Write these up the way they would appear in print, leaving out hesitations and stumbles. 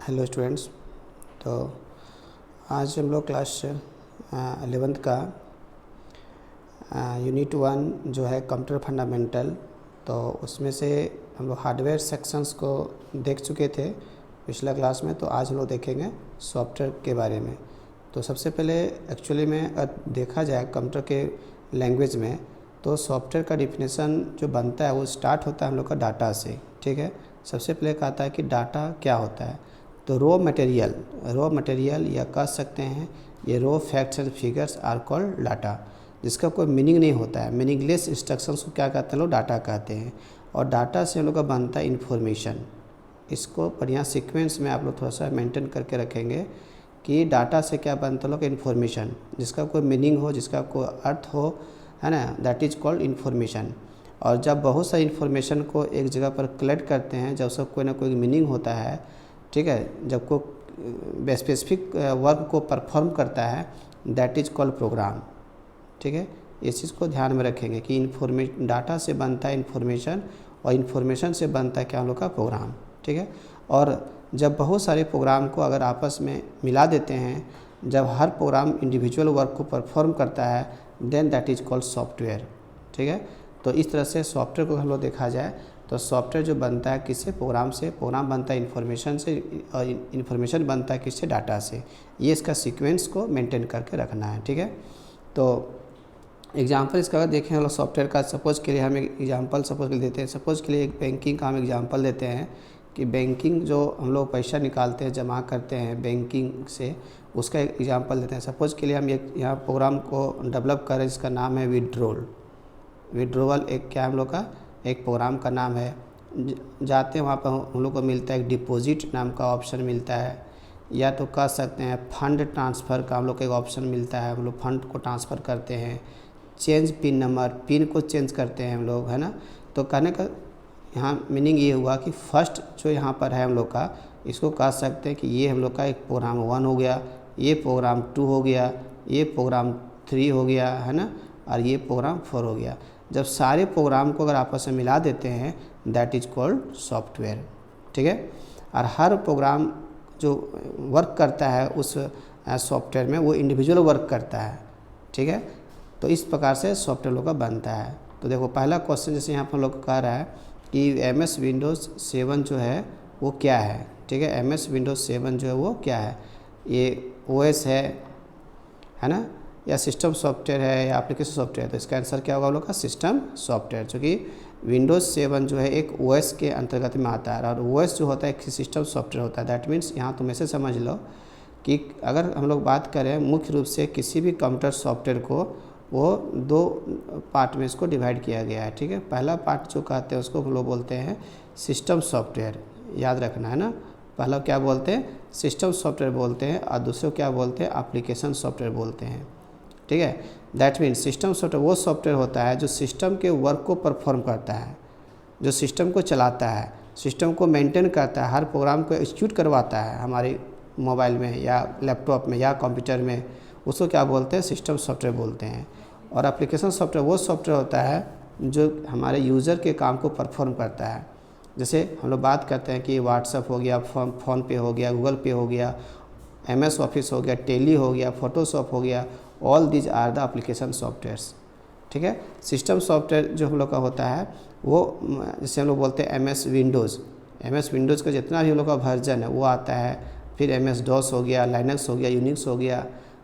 Hello students. तो आज हम लोग क्लास 11th का यूनिट 1 जो है कंप्यूटर फंडामेंटल, तो उसमें से हम लोग हार्डवेयर सेक्शंस को देख चुके थे पिछला क्लास में। तो आज हम लोग देखेंगे सॉफ्टवेयर के बारे में। तो सबसे पहले एक्चुअली में अगर देखा जाए कंप्यूटर के लैंग्वेज में, तो सॉफ्टवेयर का डिफिनेशन जो बनता है वो स्टार्ट होता है हम लोग का डाटा से। ठीक है, सबसे पहले कहता है कि डाटा क्या होता है। तो रॉ मटेरियल या कह सकते हैं ये raw facts and figures are called data, जिसका कोई मीनिंग नहीं होता है। मीनिंगलेस इंस्ट्रक्शंस को क्या कहते हैं लोग, डाटा कहते हैं। और डाटा से हम लोग का बनता है इन्फॉर्मेशन। इसको बढ़िया सीक्वेंस में आप लोग थोड़ा सा मेंटेन करके रखेंगे कि डाटा से क्या बनता है लोग, इन्फॉर्मेशन, जिसका कोई मीनिंग हो, जिसका कोई अर्थ हो, है ना, दैट इज़ कॉल्ड इन्फॉर्मेशन। और जब बहुत सारी इन्फॉर्मेशन को एक जगह पर कलेक्ट करते हैं, जब उसका कोई ना कोई मीनिंग होता है, ठीक है, जब कोई स्पेसिफिक वर्क को परफॉर्म करता है, दैट इज़ कॉल्ड प्रोग्राम। ठीक है, इस चीज़ को ध्यान में रखेंगे कि डाटा से बनता है इन्फॉर्मेशन और इन्फॉर्मेशन से बनता है क्या हम लोग का प्रोग्राम। ठीक है, और जब बहुत सारे प्रोग्राम को अगर आपस में मिला देते हैं, जब हर प्रोग्राम इंडिविजुअल वर्क को परफॉर्म करता है, then that is called software. ठीक है, तो इस तरह से सॉफ्टवेयर को हम लोग देखा जाए तो सॉफ्टवेयर जो बनता है किससे, प्रोग्राम से, प्रोग्राम बनता है इन्फॉर्मेशन से, और इन्फॉर्मेशन बनता है किससे, डाटा से। ये इसका सीक्वेंस को मेंटेन करके रखना है। ठीक है, तो एग्जांपल इसका अगर देखें हम लोग सॉफ्टवेयर का, सपोज के लिए हम एक एग्जांपल सपोज के लिए देते हैं। सपोज के लिए एक बैंकिंग का हम एग्जांपल देते हैं कि बैंकिंग जो हम लोग पैसा निकालते हैं, जमा करते हैं बैंकिंग से, उसका एक एग्जांपल देते हैं। सपोज के लिए हम एक यहाँ प्रोग्राम को डेवलप करें जिसका नाम है विड्रोवल। एक क्या हम लोग का एक प्रोग्राम का नाम है। जाते हैं वहाँ पर हम लोग को मिलता है एक डिपॉजिट नाम का ऑप्शन मिलता है, या तो कह सकते हैं फंड ट्रांसफ़र का हम लोग को एक ऑप्शन मिलता है। हम लोग फंड को ट्रांसफ़र करते हैं, चेंज पिन नंबर, पिन को चेंज करते हैं हम लोग, है ना। तो कहने का यहाँ मीनिंग ये हुआ कि फर्स्ट जो यहाँ पर है हम लोग का, इसको कह सकते हैं कि ये हम लोग का एक प्रोग्राम 1 हो गया, ये प्रोग्राम 2 हो गया, ये प्रोग्राम 3 हो गया, है ना, और ये प्रोग्राम 4 हो गया। जब सारे प्रोग्राम को अगर आपस में मिला देते हैं, दैट इज़ कॉल्ड सॉफ्टवेयर। ठीक है, और हर प्रोग्राम जो वर्क करता है उस सॉफ्टवेयर में, वो इंडिविजुअल वर्क करता है। ठीक है, तो इस प्रकार से सॉफ्टवेयर लोग का बनता है। तो देखो पहला क्वेश्चन जैसे यहाँ पर लोग कह रहा है कि MS विंडोज़ 7 जो है वो क्या है। ठीक है, MS विंडोज़ 7 जो है वो क्या है, ये OS है ना, या सिस्टम सॉफ्टवेयर है, या एप्लीकेशन सॉफ्टवेयर। तो इसका आंसर क्या होगा हम लोग का, सिस्टम सॉफ्टवेयर। क्योंकि विंडोज़ 7 जो है एक OS के अंतर्गत में आता है, और OS जो होता है एक सिस्टम सॉफ्टवेयर होता है। दैट मीन्स यहाँ तुम ऐसे समझ लो कि अगर हम लोग बात करें मुख्य रूप से किसी भी कंप्यूटर सॉफ्टवेयर को, वो 2 पार्ट में इसको डिवाइड किया गया है। ठीक है, पहला पार्ट जो कहते हैं उसको हम लोग बोलते हैं सिस्टम सॉफ्टवेयर, याद रखना है ना। पहला क्या बोलते हैं, सिस्टम सॉफ्टवेयर बोलते हैं, और दूसरे क्या बोलते हैं, एप्लीकेशन सॉफ्टवेयर बोलते हैं। ठीक है, दैट मीन्स सिस्टम सॉफ्टवेयर वो सॉफ्टवेयर होता है जो सिस्टम के वर्क को परफॉर्म करता है, जो सिस्टम को चलाता है, सिस्टम को मेंटेन करता है, हर प्रोग्राम को एग्जीक्यूट करवाता है हमारे मोबाइल में या लैपटॉप में या कंप्यूटर में, उसको क्या बोलते हैं, सिस्टम सॉफ्टवेयर बोलते हैं। और एप्लीकेशन सॉफ्टवेयर वो सॉफ्टवेयर होता है जो हमारे यूज़र के काम को परफॉर्म करता है। जैसे हम लोग बात करते हैं कि व्हाट्सअप हो गया, फ़ोन पे हो गया, गूगल पे हो गया, MS ऑफिस हो गया, टेली हो गया, फोटोशॉप हो गया, all these are the application softwares. ठीक है, सिस्टम सॉफ्टवेयर जो हम लोग का होता है वो जैसे हम लोग बोलते हैं MS विंडोज़ का जितना भी हम लोग का वर्जन है वो आता है। फिर MS DOS हो गया, लाइनक्स हो गया, यूनिक्स हो गया।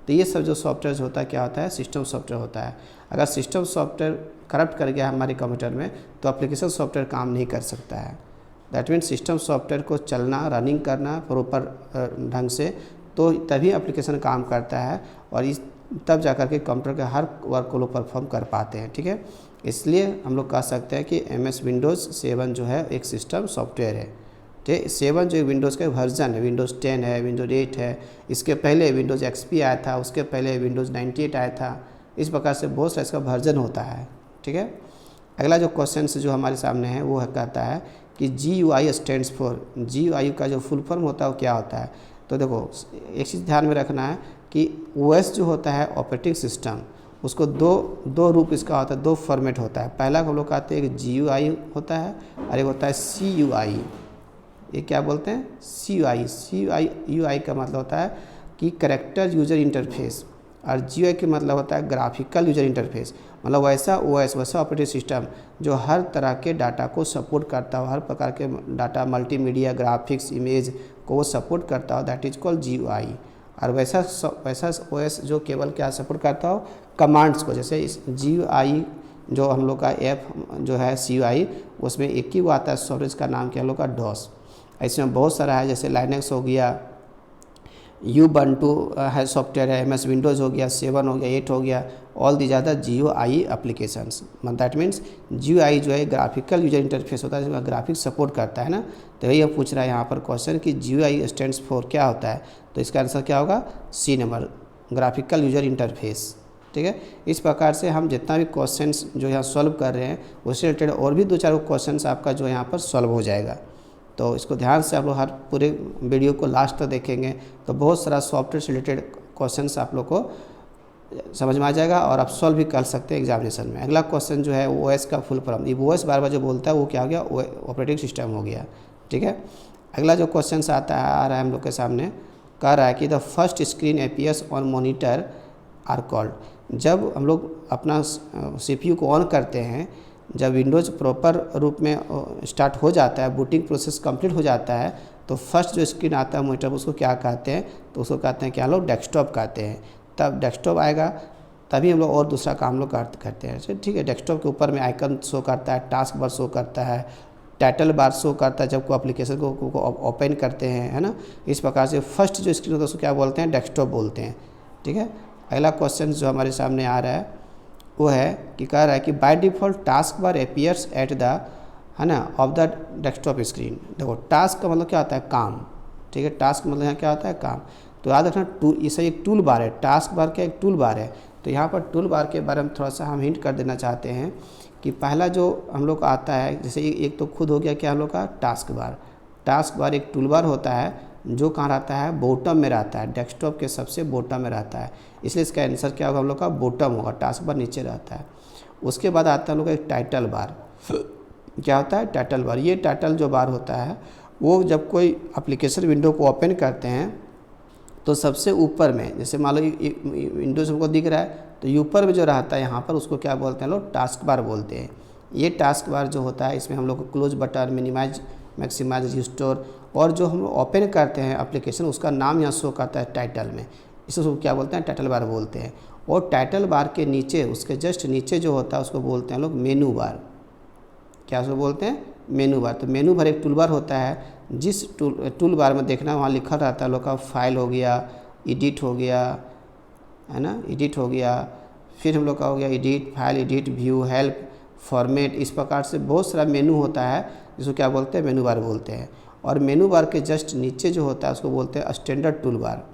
तो ये सब जो सॉफ्टवेयर होता है क्या होता है, सिस्टम सॉफ्टवेयर होता है। अगर सिस्टम सॉफ्टवेयर करप्ट कर गया हमारे कंप्यूटर में, तो एप्लीकेशन सॉफ्टवेयर काम नहीं कर सकता है। दैट मीन्स सिस्टम सॉफ्टवेयर को चलना, रनिंग करना प्रॉपर ढंग से, तो तभी एप्लीकेशन काम करता है, और इस तब जाकर के कंप्यूटर के हर वर्क को लोग परफॉर्म कर पाते हैं। ठीक है, इसलिए हम लोग कह सकते हैं कि MS विंडोज़ 7 जो है एक सिस्टम सॉफ्टवेयर है। ठीक, 7 जो विंडोज़ का वर्जन है, विंडोज़ 10 है, विंडोज़ 8 है, इसके पहले विंडोज़ XP आया था, उसके पहले विंडोज़ 98 आया था। इस प्रकार से बहुत सा इसका वर्जन होता है। ठीक है, अगला जो क्वेश्चन जो हमारे सामने है वो कहता है कि GUI स्टैंड्स फॉर, GUI का जो फुल फॉर्म होता है वो क्या होता है। तो देखो एक चीज़ ध्यान में रखना है कि OS जो होता है ऑपरेटिंग सिस्टम, उसको दो रूप इसका होता है, 2 फॉर्मेट होता है। पहला हम लोग कहते हैं कि GUI होता है, और एक होता है CUI। ये क्या बोलते हैं, CUI का मतलब होता है कि कैरेक्टर यूजर इंटरफेस, और GUI का मतलब होता है ग्राफिकल यूजर इंटरफेस, मतलब वैसा OS, वैसा ऑपरेटिंग सिस्टम जो हर तरह के डाटा को सपोर्ट करता हो, हर प्रकार के डाटा, मल्टीमीडिया, ग्राफिक्स, इमेज को वो सपोर्ट करता हो, दैट इज कॉल्ड GUI। और वैसा OS जो केवल क्या सपोर्ट करता हो, कमांड्स को। जैसे इस GUI जो हम लोग का ऐप जो है CUI, उसमें एक ही वो आता है सॉफ्टवेयर का नाम क्या हम लोग का DOS। ऐसे में बहुत सारा है, जैसे लाइनक्स हो गया, Ubuntu है सॉफ्टवेयर है, MS विंडोज़ हो गया, 7 हो गया, 8 हो गया, ऑल दी ज़्यादा GUI applications. That means GUI जो है ग्राफिकल यूजर इंटरफेस होता है, जिसमें ग्राफिक्स सपोर्ट करता है ना। तो यही पूछ रहा है यहाँ पर क्वेश्चन कि GUI स्टैंड्स फॉर क्या होता है, तो इसका आंसर क्या होगा, C number, graphical user interface. ठीक है, इस प्रकार से हम जितना भी क्वेश्चंस जो यहाँ सॉल्व कर रहे हैं उससे रिलेटेड और भी 2-4 क्वेश्चंस आपका जो यहाँ पर सॉल्व हो जाएगा। तो इसको ध्यान से आप लोग हर पूरे वीडियो को लास्ट तक देखेंगे तो बहुत सारा सॉफ्टवेयर से रिलेटेड क्वेश्चंस आप लोग को समझ में आ जाएगा और आप सॉल्व भी कर सकते हैं एग्जामिनेशन में। अगला क्वेश्चन जो है OS का फुल फॉर्म, ये OS बार बार जो बोलता है वो क्या हो गया, ऑपरेटिंग सिस्टम हो गया। ठीक है, अगला जो क्वेश्चन आ रहा है हम लोग के सामने, कह रहा है कि the first screen appears on monitor are called. जब हम लोग अपना CPU को ऑन करते हैं, जब विंडोज़ प्रॉपर रूप में स्टार्ट हो जाता है, बूटिंग प्रोसेस कंप्लीट हो जाता है, तो फर्स्ट जो स्क्रीन आता है मॉनिटर, उसको क्या कहते हैं, तो उसको कहते हैं क्या लोग, डेस्कटॉप कहते हैं। तब डेस्कटॉप आएगा तभी हम लोग और दूसरा काम लोग करते हैं। ठीक है, डेस्कटॉप के ऊपर में आइकन शो करता है, टास्क बार शो करता है, टाइटल बार शो करता है जब कोई एप्लीकेशन को ओपन करते हैं, है ना। इस प्रकार से फर्स्ट जो स्क्रीन होता है उसको क्या बोलते हैं, डेस्कटॉप बोलते हैं। ठीक है, अगला क्वेश्चन जो हमारे सामने आ रहा है वो है कि कह रहा है कि by default task bar appears at the, है ना, ऑफ द डेस्कटॉप स्क्रीन। देखो टास्क का मतलब क्या होता है, काम। ठीक है, टास्क मतलब यहाँ क्या होता है, काम। तो याद रखना इसे एक टूल बार है, टास्क बार क्या एक टूल बार है। तो यहाँ पर टूल बार के बारे में थोड़ा सा हम हिंट कर देना चाहते हैं कि पहला जो हम लोग का आता है, जैसे एक तो खुद हो गया क्या हम लोग का, टास्क बार। टास्क बार एक टूल बार होता है जो कहाँ रहता है, बॉटम में रहता है, डेस्कटॉप के सबसे बॉटम में रहता है, इसलिए इसका आंसर क्या होगा हम लोग का, बॉटम होगा। टास्क बार नीचे रहता है। उसके बाद आता है हम लोग का एक टाइटल बार। क्या होता है, टाइटल बार। ये टाइटल जो बार होता है वो जब कोई एप्लीकेशन विंडो को ओपन करते हैं तो सबसे ऊपर में, जैसे मान लो विंडोज हमको दिख रहा है तो ऊपर में जो रहता है यहाँ पर उसको क्या बोलते हैं लोग, टास्क बार बोलते हैं। ये टास्क बार जो होता है इसमें हम लोग को close button, minimise, maximise, restore, और जो हम ओपन करते हैं एप्लीकेशन उसका नाम यहाँ शो करता है टाइटल में, इसको क्या बोलते हैं, टाइटल बार बोलते हैं। और टाइटल बार के नीचे, उसके जस्ट नीचे जो होता है उसको बोलते हैं लोग मेनू बार। क्या उसको बोलते हैं, मेनू बार। तो मेनू बार एक टूल बार होता है, जिस टूल बार में देखना वहाँ लिखा रहता है लोग का फाइल हो गया, एडिट हो गया, है ना, एडिट हो गया, फिर हम लोग का हो गया edit, file edit, view, help, format, इस प्रकार से बहुत सारा मेनू होता है जिसको क्या बोलते हैं, मेनू बार बोलते हैं। और मेनू बार के जस्ट नीचे जो होता है उसको बोलते हैं स्टैंडर्ड टूल बार।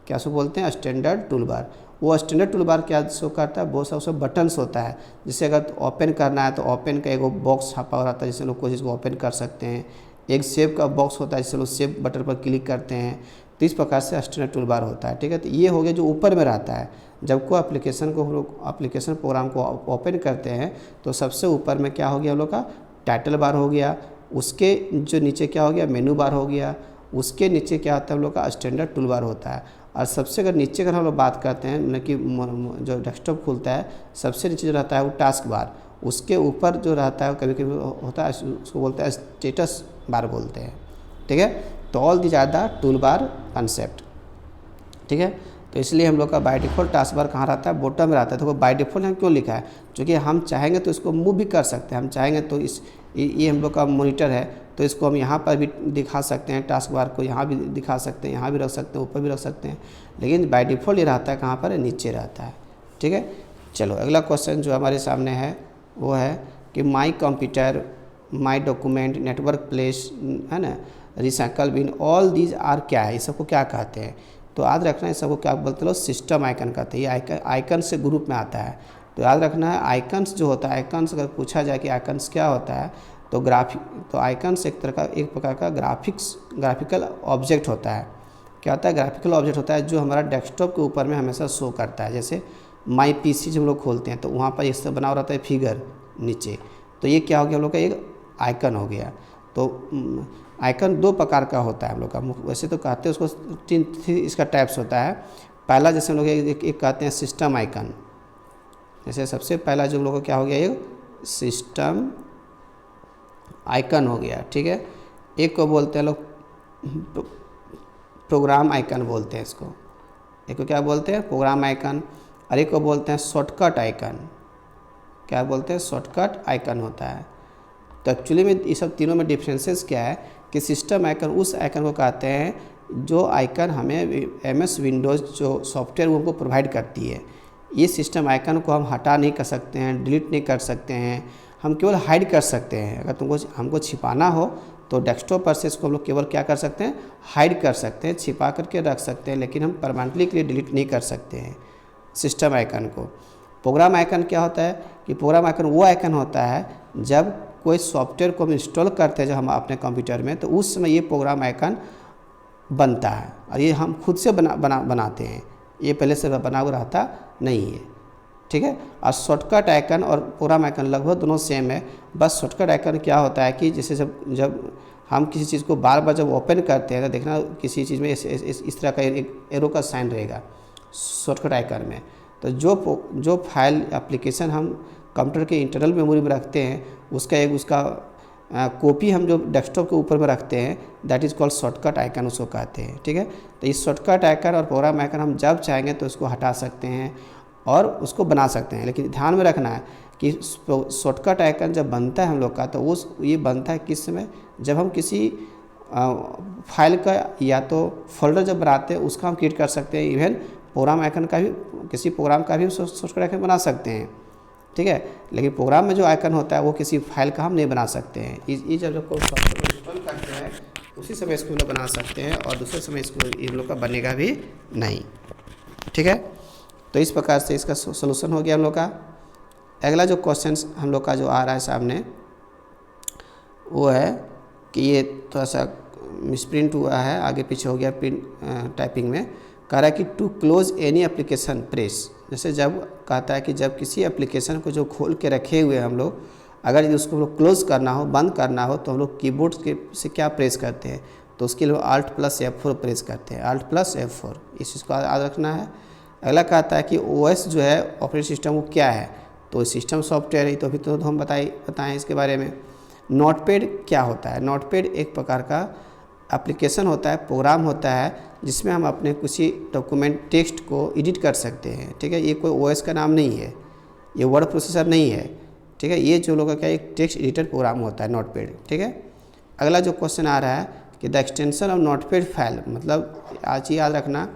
क्या उसको बोलते हैं, स्टैंडर्ड टूल बार। वो स्टैंडर्ड टूल बार क्या शो करता है, बहुत सा उसमें बटन्स होता है, जिससे अगर ओपन करना है तो ओपन का एक बॉक्स छपा हुआ रहता है जिससे लोग कोई चीज़ को ओपन कर सकते हैं। एक सेव का बॉक्स होता है जिससे लोग सेव बटन पर क्लिक करते हैं। तो इस प्रकार से स्टैंडर्ड टूल बार होता है। ठीक है, तो ये हो गया जो ऊपर में रहता है। जब कोई एप्लीकेशन को हम लोग एप्लीकेशन प्रोग्राम को ओपन करते हैं तो सबसे ऊपर में क्या हो गया हम लोग का, टाइटल बार हो गया। उसके जो नीचे क्या हो गया, मेनू बार हो गया। उसके नीचे क्या होता है हम लोग का, स्टैंडर्ड टूल बार होता है। और सबसे अगर नीचे अगर हम लोग बात करते हैं, मतलब कि जो डेस्कटॉप खुलता है सबसे नीचे जो रहता है वो टास्क बार। उसके ऊपर जो रहता है कभी कभी होता है उसको बोलते हैं स्टेटस बार बोलते हैं। ठीक है, तो all the are the toolbar concept. ठीक है, तो इसलिए हम लोग का बाय डिफ़ॉल्ट टास्क बार कहाँ रहता है, बॉटम में रहता है। तो बाय डिफ़ॉल्ट हम क्यों लिखा है, क्योंकि हम चाहेंगे तो इसको मूव भी कर सकते हैं। हम चाहेंगे तो ये हम लोग का मॉनिटर है तो इसको हम यहाँ पर भी दिखा सकते हैं, टास्क बार को यहाँ भी दिखा सकते हैं, यहाँ भी रख सकते हैं, ऊपर भी रख सकते हैं। लेकिन बाय डिफ़ॉल्ट ये रहता है कहाँ पर, नीचे रहता है। ठीक है, चलो अगला क्वेश्चन जो हमारे सामने है वो है कि my computer, my document, network place, है ना, recycle bin, all these are क्या है, इस सबको क्या कहते हैं। तो याद रखना है सबको क्या बोलते हैं, सिस्टम आइकन कहते हैं। ये आइकन से ग्रुप में आता है। तो याद रखना है आइकन्स जो होता है, आइकन्स अगर पूछा जाए कि आइकन्स क्या होता है तो आइकन्स एक प्रकार का ग्राफिकल ऑब्जेक्ट होता है। क्या होता है, ग्राफिकल ऑब्जेक्ट होता है जो हमारा डेस्कटॉप के ऊपर में हमेशा शो करता है। जैसे माई पीसी जब हम लोग खोलते हैं तो वहाँ पर इससे बना हुआ रहता है फिगर नीचे, तो ये क्या हो गया हम लोग का एक आइकन हो गया। तो आइकन दो प्रकार का होता है हम लोग का, वैसे तो कहते हैं उसको तीन इसका टाइप्स होता है। पहला जैसे हम लोग एक कहते हैं सिस्टम आइकन, जैसे सबसे पहला जो हम लोग को क्या हो गया, ये सिस्टम आइकन हो गया, ठीक है। एक को बोलते हैं लोग प्रोग्राम आइकन बोलते हैं इसको, एक को क्या बोलते हैं प्रोग्राम आइकन, और एक को बोलते हैं शॉर्टकट आइकन। क्या बोलते हैं, शॉर्टकट आइकन होता है। तो एक्चुअली में ये सब तीनों में डिफरेंसेस क्या है कि सिस्टम आइकन उस आइकन को कहते हैं जो आइकन हमें MS विंडोज़ जो सॉफ्टवेयर वो हमको प्रोवाइड करती है। ये सिस्टम आइकन को हम हटा नहीं कर सकते हैं, डिलीट नहीं कर सकते हैं, हम केवल हाइड कर सकते हैं। अगर हमको छिपाना हो तो डेस्कटॉप पर से इसको हम लोग केवल क्या कर सकते हैं, हाइड कर सकते हैं, छिपा करके रख सकते हैं, लेकिन हम परमानेंटली के लिए डिलीट नहीं कर सकते हैं सिस्टम आइकन को। प्रोग्राम आइकन क्या होता है कि प्रोग्राम आइकन वो आइकन होता है जब कोई सॉफ्टवेयर को हम इंस्टॉल करते हैं जब हम अपने कंप्यूटर में, तो उस समय ये प्रोग्राम आइकन बनता है, और ये हम खुद से बनाते हैं, ये पहले से बना हुआ रहता नहीं है, ठीक है। और शॉर्टकट आइकन और प्रोग्राम आइकन लगभग दोनों सेम है, बस शॉर्टकट आइकन क्या होता है कि जैसे जब हम किसी चीज़ को बार बार जब ओपन करते हैं तो देखना किसी चीज़ में इस तरह का एक एरो का साइन रहेगा शॉर्टकट आइकन में। तो जो फाइल एप्लीकेशन हम कंप्यूटर के इंटरनल मेमोरी में रखते हैं उसका कॉपी हम जो डेस्कटॉप के ऊपर में रखते हैं, that is called shortcut icon उसको कहते हैं, ठीक है। तो इस शॉर्टकट आइकन और प्रोग्राम आइकन हम जब चाहेंगे तो उसको हटा सकते हैं और उसको बना सकते हैं, लेकिन ध्यान में रखना है कि शॉर्टकट आइकन जब बनता है हम लोग का, तो ये बनता है किस समय, जब हम किसी फाइल का या तो फोल्डर जब बनाते हैं उसका हम क्रिएट कर सकते हैं। इवन प्रोग्राम आइकन का भी, किसी प्रोग्राम का भी शॉर्टकट आइकन बना सकते हैं, ठीक है। लेकिन प्रोग्राम में जो आइकन होता है वो किसी फाइल का हम नहीं बना सकते हैं। ये जब कोई सॉफ्टवेयर को इंस्टॉल करते हैं उसी समय इसको हम लोग बना सकते हैं, और दूसरे समय इसको इन लोग का बनेगा भी नहीं, ठीक है। तो इस प्रकार से इसका सोल्यूशन हो गया हम लोग का। अगला जो क्वेश्चन हम लोग का जो आ रहा है सामने वो है कि ये थोड़ा सा मिसप्रिंट हुआ है, आगे पीछे हो गया प्रिंट टाइपिंग में। कह रहा है कि to close any application press, जैसे जब कहता है कि जब किसी एप्लीकेशन को जो खोल के रखे हुए हम लोग, अगर यदि उसको हम लोग क्लोज़ करना हो, बंद करना हो, तो हम लोग कीबोर्ड से क्या प्रेस करते हैं, तो उसके लिए Alt+F4 प्रेस करते हैं, Alt+F4, इस चीज़ को याद रखना है। अगला कहता है कि OS जो है ऑपरेटिंग सिस्टम वो क्या है, तो सिस्टम सॉफ्टवेयर है, तो अभी तो हम बताएं इसके बारे में। नोटपैड क्या होता है, नोटपैड एक प्रकार का एप्लीकेशन होता है, प्रोग्राम होता है जिसमें हम अपने कुछ डॉक्यूमेंट टेक्स्ट को एडिट कर सकते हैं, ठीक है। ये कोई OS का नाम नहीं है, ये वर्ड प्रोसेसर नहीं है, ठीक है। ये जो लोग का क्या एक टेक्स्ट एडिटर प्रोग्राम होता है नोटपैड, ठीक है। अगला जो क्वेश्चन आ रहा है कि the extension of notepad file, मतलब आज याद रखना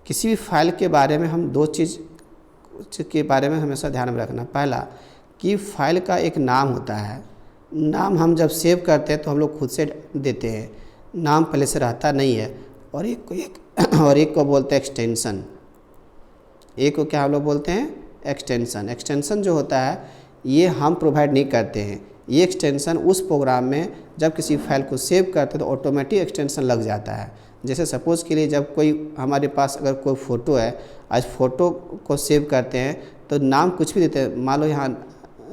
किसी भी फाइल के बारे में हम दो चीज़ के बारे में हमेशा ध्यान में रखना। पहला कि फाइल का एक नाम होता है, नाम हम जब सेव करते हैं तो हम लोग खुद से देते हैं, नाम पहले से रहता नहीं है। और एक को बोलते हैं एक्सटेंशन, एक को क्या हम लोग बोलते हैं एक्सटेंशन। एक्सटेंशन जो होता है ये हम प्रोवाइड नहीं करते हैं, ये एक्सटेंशन उस प्रोग्राम में जब किसी फाइल को सेव करते हैं तो ऑटोमेटिक एक्सटेंशन लग जाता है। जैसे सपोज़ के लिए जब कोई हमारे पास अगर कोई फ़ोटो है, आज फ़ोटो को सेव करते हैं तो नाम कुछ भी देते हैं, मान लो यहाँ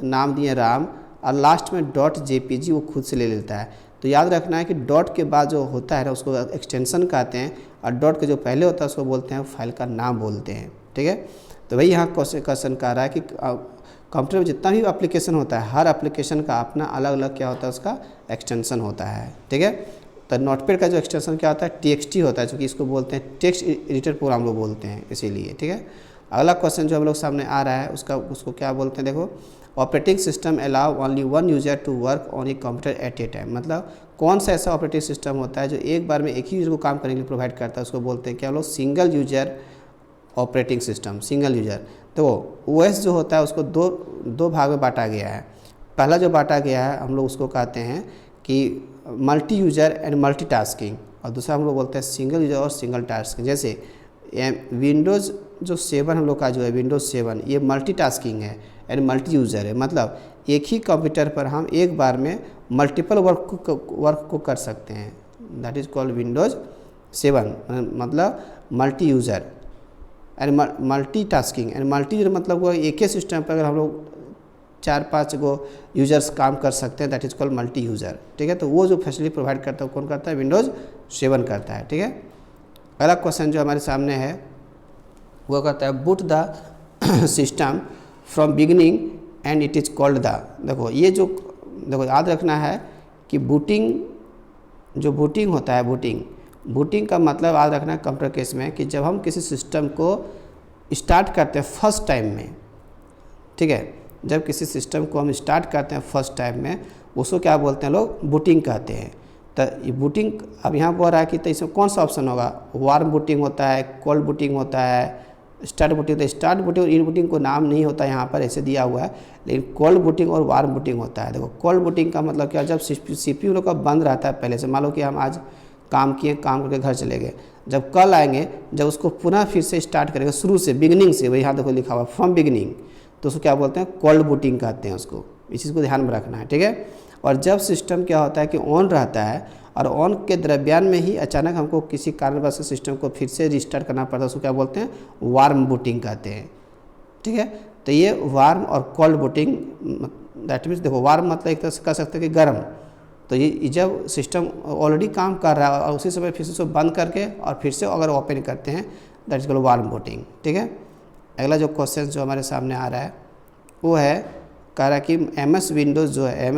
नाम दिए राम और लास्ट में .jpg वो खुद से ले लेता है। तो याद रखना है कि डॉट के बाद जो होता है ना उसको एक्सटेंशन कहते हैं, और डॉट के जो पहले होता है उसको बोलते हैं फाइल का नाम बोलते हैं, ठीक है। तो वही यहाँ क्वेश्चन कह रहा है कि कंप्यूटर में जितना भी एप्लीकेशन होता है हर एप्लीकेशन का अपना अलग अलग क्या होता है उसका एक्सटेंशन होता है, ठीक है। तो नोटपैड का जो एक्सटेंशन क्या होता है TXT होता है, क्योंकि इसको बोलते हैं टेक्स्ट एडिटर प्रोग्राम लोग बोलते हैं इसीलिए, ठीक है। अगला क्वेश्चन जो हम लोग सामने आ रहा है उसको क्या बोलते हैं, देखो operating system allow only one user to work on a computer at a time, मतलब कौन सा ऐसा ऑपरेटिंग सिस्टम होता है जो एक बार में एक ही यूजर को काम करने के लिए प्रोवाइड करता है, उसको बोलते हैं क्या लोग single user operating system, single user. तो OS जो होता है उसको दो भाग में बांटा गया है। पहला जो बांटा गया है हम लोग उसको कहते हैं कि मल्टी यूजर एंड मल्टीटास्किंग, और दूसरा हम लोग बोलते हैं सिंगल यूजर और सिंगल टास्किंग। जैसे विंडोज़ जो 7 हम लोग का जो है विंडोज़ 7 ये मल्टीटास्किंग है एंड मल्टी यूज़र है, मतलब एक ही कंप्यूटर पर हम एक बार में मल्टीपल वर्क को कर सकते हैं, दैट इज़ कॉल्ड विंडोज़ 7, मतलब multi user and multi tasking. And multi user मतलब वो एक ही सिस्टम पर अगर हम लोग 4-5 गो यूजर्स काम कर सकते हैं, that is called multi user. ठीक है, तो वो जो फैसिलिटी प्रोवाइड करता है कौन करता है? विंडोज़ 7 करता है। ठीक है, अगला क्वेश्चन जो हमारे सामने है वो कहता है boot the system from beginning and it is called the. देखो ये जो देखो याद रखना है कि बूटिंग जो बूटिंग होता है, बूटिंग का मतलब याद रखना है कंप्यूटर केस में कि जब हम किसी सिस्टम को स्टार्ट करते हैं फर्स्ट टाइम में, ठीक है, जब किसी सिस्टम को हम स्टार्ट करते हैं फर्स्ट टाइम में उसको क्या बोलते हैं लोग? बूटिंग कहते हैं। तो ये बूटिंग अब यहाँ बोल रहा है कि तो इसमें कौन सा ऑप्शन होगा? वार्म बूटिंग होता है, कोल्ड बूटिंग होता है, स्टार्ट बूटिंग। तो स्टार्ट बूटिंग और इन बूटिंग को नाम नहीं होता यहाँ पर, ऐसे दिया हुआ है, लेकिन कोल्ड बूटिंग और वार्म बूटिंग होता है। देखो कोल्ड बूटिंग का मतलब क्या? जब CPU लोग का बंद रहता है पहले से, मान लो कि हम आज काम किए, काम करके घर चले गए, जब कल आएंगे, जब उसको पुनः फिर से स्टार्ट करेंगे शुरू से, बिगिनिंग से, वही यहाँ देखो लिखा हुआ फ्रॉम बिगिनिंग, तो उसको क्या बोलते हैं? कोल्ड बूटिंग कहते हैं उसको। इस चीज़ को ध्यान में रखना है। ठीक है, और जब सिस्टम क्या होता है कि ऑन रहता है और ऑन के दरमियान में ही अचानक हमको किसी कारणवश सिस्टम को फिर से रिस्टार्ट करना पड़ता है, उसको क्या बोलते हैं? वार्म बूटिंग कहते हैं। ठीक है, तो ये वार्म और कोल्ड बूटिंग, दैट मीन्स देखो वार्म मतलब एक तरह से कह सकते हैं कि गर्म, तो ये जब सिस्टम ऑलरेडी काम कर रहा है और उसी समय फिर से उसको बंद करके और फिर से अगर ओपन करते हैं, that is called warm booting. ठीक है, अगला जो क्वेश्चन जो हमारे सामने आ रहा है वो है, कह रहा है कि MS विंडोज़ जो है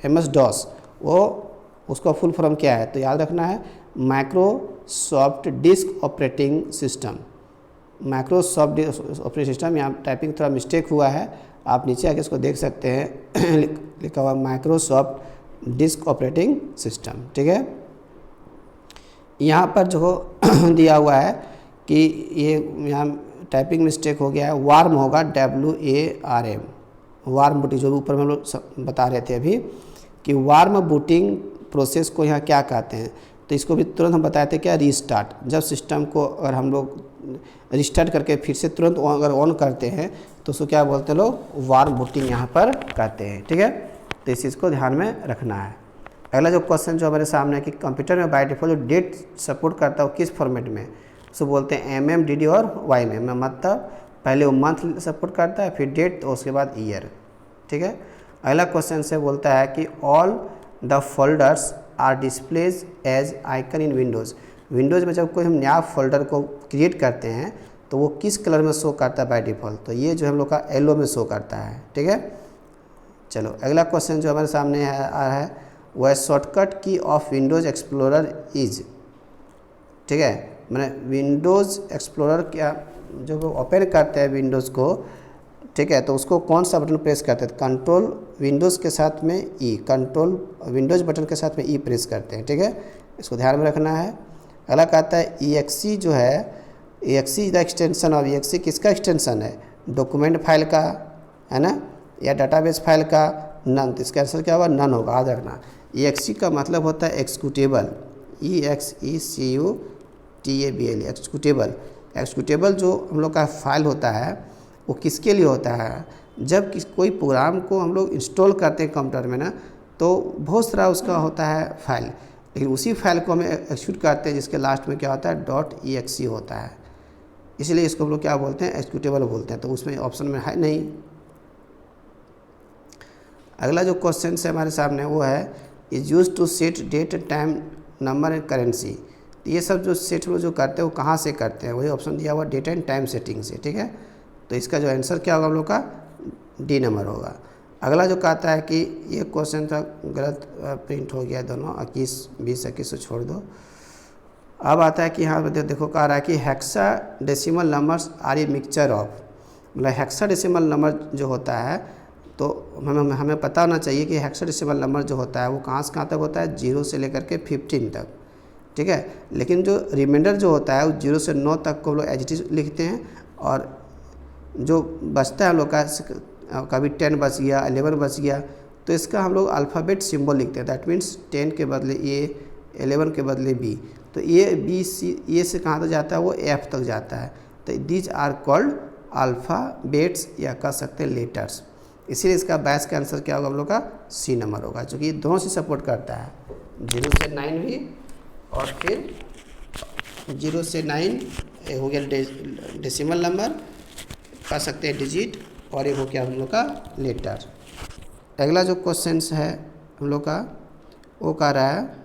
MS DOS, वो उसका फुल फॉर्म क्या है? तो याद रखना है Microsoft disk operating system. Microsoft operating system, यहाँ टाइपिंग थोड़ा मिस्टेक हुआ है, आप नीचे आके इसको देख सकते हैं लिखा हुआ माइक्रोसॉफ्ट डिस्क ऑपरेटिंग सिस्टम। ठीक है, यहाँ पर जो दिया हुआ है कि ये यहाँ टाइपिंग मिस्टेक हो गया है, वार्म होगा WARM, वार्म बूटिंग, जो ऊपर में हम लोग बता रहे थे अभी कि वार्म बूटिंग प्रोसेस को यहाँ क्या कहते हैं। तो इसको भी तुरंत हम बताए थे क्या? रीस्टार्ट। जब सिस्टम को अगर हम लोग रिस्टार्ट करके फिर से तुरंत अगर ऑन करते हैं तो उसको क्या बोलते हैं लोग? वार्म बूटिंग यहाँ पर कहते हैं। ठीक है, तो इस चीज़ को ध्यान में रखना है। अगला जो क्वेश्चन जो हमारे सामने है कि कंप्यूटर में बाय डिफॉल्ट जो डेट सपोर्ट करता है वो किस फॉर्मेट में? उसको बोलते हैं MM, DD और YM। मतलब पहले वो मंथ सपोर्ट करता है, फिर डेट, और उसके बाद ईयर। ठीक है, अगला क्वेश्चन से बोलता है कि all the folders are displays as icon in Windows. Windows में जब कोई हम नया फोल्डर को क्रिएट करते हैं तो वो किस कलर में शो करता है बाय डिफ़ॉल्ट? तो ये जो हम लोग का येलो में शो करता है। ठीक है, चलो अगला क्वेश्चन जो हमारे सामने आ रहा है वह शॉर्टकट की ऑफ विंडोज़ एक्सप्लोरर इज। ठीक है, मैंने विंडोज़ एक्सप्लोरर क्या जब ओपन करते हैं विंडोज़ को, ठीक है, तो उसको कौन सा बटन प्रेस करते हैं? कंट्रोल विंडोज़ के साथ में E, कंट्रोल विंडोज़ बटन के साथ में E प्रेस करते हैं। ठीक है, इसको ध्यान में रखना है। अगला कहता है EXE जो है, EXE the extension of, EXE किसका एक्सटेंशन है? डॉक्यूमेंट फाइल का, है ना, या डाटाबेस फाइल का? नन। तो इसका आंसर क्या होगा? नन होगा। याद रखना EXE का मतलब होता है एक्सिक्यूटेबल, EXECUTABLE, एक्सिक्यूटेबल। एक्सिक्यूटेबल जो हम लोग का फाइल होता है वो किसके लिए होता है? जब कोई प्रोग्राम को हम लोग इंस्टॉल करते हैं कंप्यूटर में ना, तो बहुत सारा उसका होता है फाइल, लेकिन उसी फाइल को हमें एक्सिक्यूट करते हैं जिसके लास्ट में क्या होता है? .exe होता है, इसलिए इसको हम लोग क्या बोलते हैं? एक्सिक्यूटेबल बोलते हैं। तो उसमें ऑप्शन में है नहीं। अगला जो क्वेश्चन है हमारे सामने वो है is use to set date, time, number and currency. ये सब जो सेट लोग जो करते हैं वो कहाँ से करते हैं? वही ऑप्शन दिया हुआ डेट एंड टाइम सेटिंग से। ठीक है, तो इसका जो आंसर क्या होगा हम लोग का? D नंबर होगा। अगला जो कहता है कि ये क्वेश्चन था गलत प्रिंट हो गया, दोनों 21, 20, 21 छोड़ दो। अब आता है कि यहाँ पर देखो कह रहा है कि hexadecimal numbers are a mixture of. मतलब हेक्साडेसिमल नंबर जो होता है तो हमें पता होना चाहिए कि हेक्साडेसिमल नंबर जो होता है वो कहाँ से कहाँ तक होता है? 0 से लेकर के 15 तक। ठीक है, लेकिन जो रिमाइंडर जो होता है वो 0 से 9 तक को हम लोग एज इट इज लिखते हैं, और जो बचता है हम लोग का कभी 10 बच गया, 11 बच गया, तो इसका हम लोग अल्फ़ाबेट सिंबल लिखते हैं। दैट मीन्स 10 के बदले A, 11 के बदले B। तो A, B, C, A से कहाँ तक जाता है? वो F तक जाता है। तो दीज आर कॉल्ड अल्फ़ाबेट्स, या कह सकते हैं लेटर्स। इसीलिए इसका 22 का आंसर क्या होगा हम लोग का? C नंबर होगा, क्योंकि ये दोनों से सपोर्ट करता है, 0 से 9 भी, और फिर 0 से 9 हो गया डेसिमल नंबर, कह सकते हैं डिजिट, और एक हो गया हम लोग का लेटर। अगला जो क्वेश्चन है हम लोग का वो कह रहा है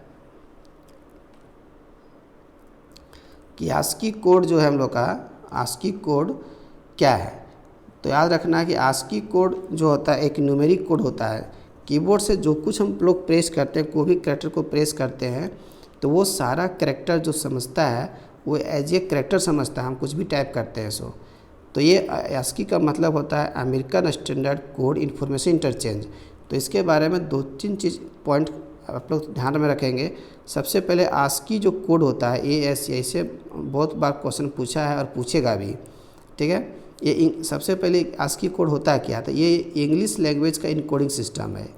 कि आस्की कोड जो है हम लोग का, आस्की कोड क्या है। तो याद रखना है कि आस्की कोड जो होता है एक न्यूमेरिक कोड होता है। कीबोर्ड से जो कुछ हम लोग प्रेस करते हैं, कोई भी कैरेक्टर को प्रेस करते हैं तो वो सारा कैरेक्टर जो समझता है वो एज ए कैरेक्टर समझता है, हम कुछ भी टाइप करते हैं सो। तो ये आस्की का मतलब होता है American standard code information interchange. तो इसके बारे में 2-3 चीज़ पॉइंट आप लोग ध्यान में रखेंगे। सबसे पहले आस्की जो कोड होता है ASCII से बहुत बार क्वेश्चन पूछा है और पूछेगा भी, ठीक है। ये सबसे पहले आस्की कोड होता है क्या, तो ये इंग्लिश लैंग्वेज का इनकोडिंग सिस्टम है।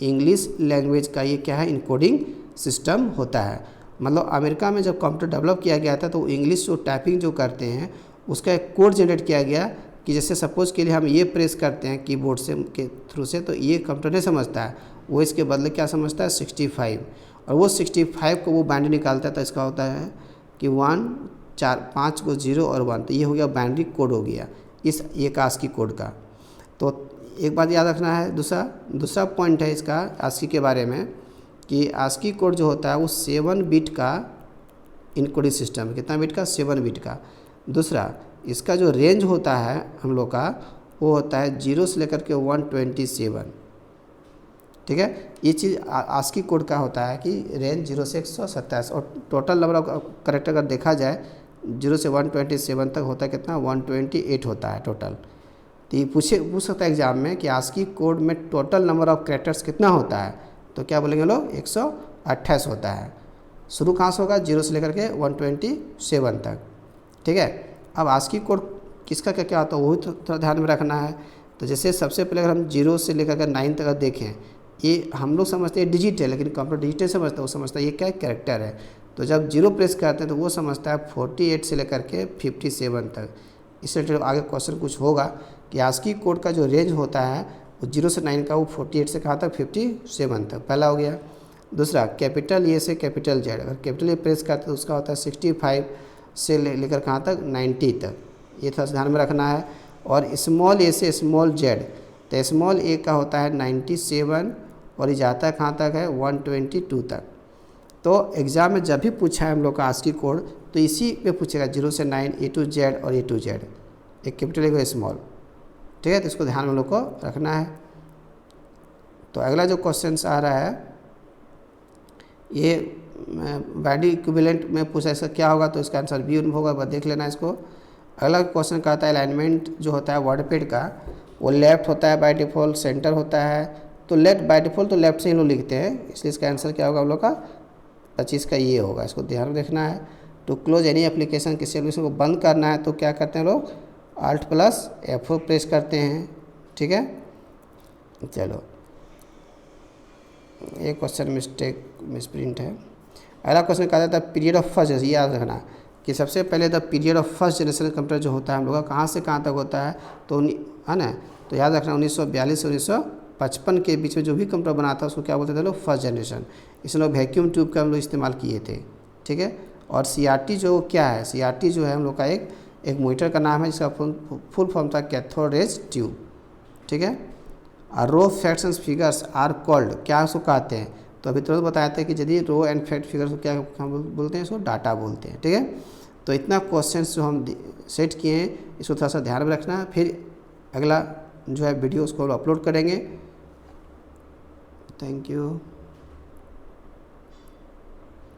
इंग्लिश लैंग्वेज का ये क्या है, इनकोडिंग सिस्टम होता है। मतलब अमेरिका में जब कंप्यूटर डेवलप किया गया था तो इंग्लिश जो टाइपिंग जो करते हैं उसका एक कोड जनरेट किया गया कि जैसे सपोज़ के लिए हम ये प्रेस करते हैं कीबोर्ड से के थ्रू से, तो ये कंप्यूटर नहीं समझता है, वो इसके बदले क्या समझता है 65, और वो 65 को वो बाइनरी निकालता है। तो इसका होता है कि 1 4 5 को 0 और 1, तो ये हो गया बाइनरी कोड हो गया इस ये आस्की कोड का। तो एक बात याद रखना है। दूसरा पॉइंट है इसका आस्की के बारे में कि आस्की कोड जो होता है वो 7 बिट का इनकोडिंग सिस्टम है। कितना बिट का, 7 बिट का। दूसरा इसका जो रेंज होता है हम लोग का वो होता है 0 से लेकर के 127, ठीक है। ये चीज़ आस्की कोड का होता है कि रेंज 0 से 127, और टोटल नंबर ऑफ कैरेक्टर अगर देखा जाए 0 से 127 तक होता है कितना, 128 होता है टोटल। तो ये पूछ सकता है एग्जाम में कि आस्की कोड में टोटल नंबर ऑफ कैरेक्टर्स कितना होता है, तो क्या बोलेंगे लोग 128 होता है। शुरू कहाँ से होगा, 0 से लेकर के 127 तक, ठीक है। अब आस्की कोड किसका क्या क्या होता है वो भी थोड़ा ध्यान में रखना है। तो जैसे सबसे पहले अगर हम 0 से लेकर के 9 तक देखें, ये हम लोग समझते हैं डिजिट है, लेकिन कंप्यूटर डिजिट समझता है, वो समझता है ये क्या कैरेक्टर है। तो जब 0 प्रेस करते हैं तो वो समझता है 48 से लेकर के 57 तक। इस रिलेटेड आगे क्वेश्चन कुछ होगा कि आस्की कोड का जो रेंज होता है वो 0 से 9 का वो 48 से कहाँ तक, 57 तक, पहला हो गया। दूसरा कैपिटल ए से कैपिटल जेड, अगर कैपिटल ए प्रेस करते हैं तो उसका होता है 65 से लेकर कहाँ तक, 90 तक। ये थोड़ा सा ध्यान में रखना है। और स्मॉल ए से स्मॉल जेड, तो स्मॉल ए का होता है 97 और ये जाता है कहाँ तक है, 122 तक। तो एग्ज़ाम में जब भी पूछा है हम लोग का आस्की कोड तो इसी पे पूछेगा 0 से 9 A to Z और A to Z, एक कैपिटल एक स्मॉल, ठीक है। तो इसको ध्यान में हम लोग को रखना है। तो अगला जो क्वेश्चन आ रहा है ये बाइनरी इक्विवेलेंट में पूछा, इसका क्या होगा, तो इसका आंसर बी होगा, बस देख लेना इसको। अगला क्वेश्चन कहता है अलाइनमेंट जो होता है वर्डपैड का वो लेफ्ट होता है बाय डिफ़ॉल्ट, सेंटर होता है। तो लेफ्ट बाय डिफ़ॉल्ट तो लेफ्ट से ही लोग लिखते हैं, इसलिए इसका आंसर क्या होगा हम लोग का 25 का ये होगा। इसको ध्यान में देखना है। टू क्लोज एनी एप्लीकेशन, किसी एप्लीकेशन को बंद करना है तो क्या करते हैं लोग, Alt+F4 प्रेस करते हैं, ठीक है। चलो ये क्वेश्चन मिसप्रिंट है। अगला क्वेश्चन कहता था पीरियड ऑफ फर्स्ट, ये याद रखना कि सबसे पहले the period of first generation computer जो होता है हम लोग का कहाँ से कहाँ तक होता है, तो है ना। तो याद रखना 1942 से 1955 के बीच में जो भी कंप्यूटर बनाता है उसको क्या बोलते थे लोग, फर्स्ट जनरेशन। इसमें लोग वैक्यूम ट्यूब का हम लोग इस्तेमाल किए थे, ठीक है। और CRT जो क्या है, CRT जो है हम लोग का एक मॉनिटर का नाम है जिसका फुल फॉर्म था कैथोड रेज ट्यूब, ठीक है। और raw facts and figures are called, क्या उसको कहते हैं, तो अभी तुरंत बताए थे कि यदि रो एंड फैक्ट फिगर्स को क्या बोलते हैं, इसको डाटा बोलते हैं, ठीक है। तो इतना क्वेश्चंस जो हम सेट किए हैं इसको थोड़ा सा ध्यान में रखना। फिर अगला जो है वीडियो उसको अपलोड करेंगे। Thank you.